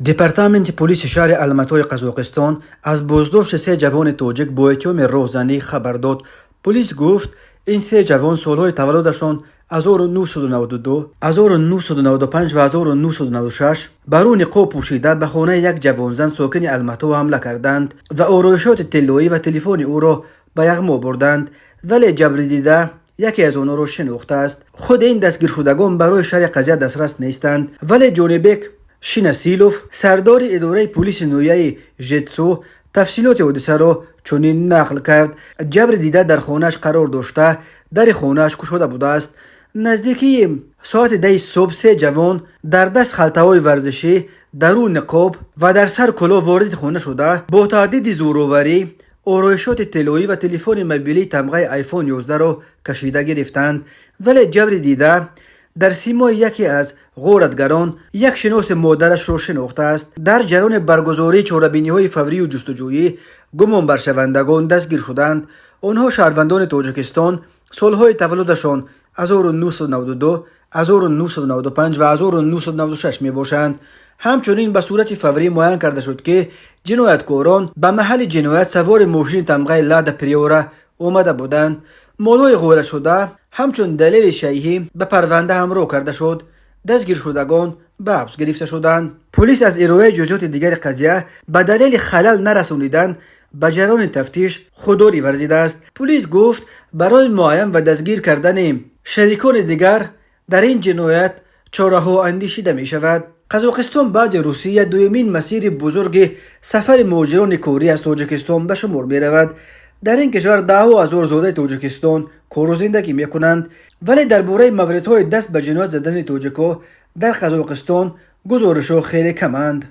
دپارتامنت پلیس شهر الماتای قزاقستان از بازداشت سه جوان تاجیک با اتهام راهزنی خبر داد. پلیس گفت این سه جوان سالهای تولدشان 1992، 1995 و 1996 برای نقاب پوشیده به خانه یک جوانزن ساکن الماتا حمله کردند و آرایشات طلایی و تلفن او را به یغما بردند، ولی جبر دیده یکی از آنها را شناخته است. خود این دستگیر شدگان برای شرح قضیه دسترس نیستند، ولی جانبک شیناسیلوف سردار اداره پلیس نویه ژتسو تفصیلات حادثه را چنین نقل کرد: جبر دیده در خانهش قرار داشته، در خانهش گشوده بوده است. نزدیکی ساعت 10 صبح سه جوان در دست خلطه‌های ورزشی، در او نقاب و در سر کلاه وارد خانه شده، با تعدید زورآوری آرایشات طلایی و تلفن موبیلی تمغه آیفون 11 را کشیده گرفتند. ولی جبر دیده در سیمای یکی از غارتگران یک شناس مادرش را شناخته است. در جریان برگزاری چاره‌بینی‌های فوری و جستجویی گمان بر شوندگان دستگیر شدند. آنها شهروندان تاجیکستان، سالهای تولدشان 1992، 1995 و 1996 می باشند. همچنین به صورت فوری معین کرده شد که جنایتکاران به محل جنایت سوار ماشین تمغه لادا پریورا آمده بودند. مالهای غارت شده همچون دلیل شیعی به پرونده همراه کرده شد. دستگیر شدگان به حبس گرفته شدند. پلیس از ارائه جزئیات دیگر قضیه به دلیل خلل نرسانیدن به جریان تفتیش خودداری ورزیده است. پلیس گفت برای معاین و دستگیر کردن شریکان دیگر در این جنایت چاره‌ها اندیشیده می شود. قزاقستان بعد روسیه دومین مسیر بزرگ سفر مهاجران کاری از تاجیکستان به شمار می رود. در این کشور ده‌ها هزار زاده تاجیکستان کار و زندگی می کنند، ولی درباره موردهای دست به جنایت زدن تاجیک‌ها در قزاقستان گزارش‌ها خیلی کمند.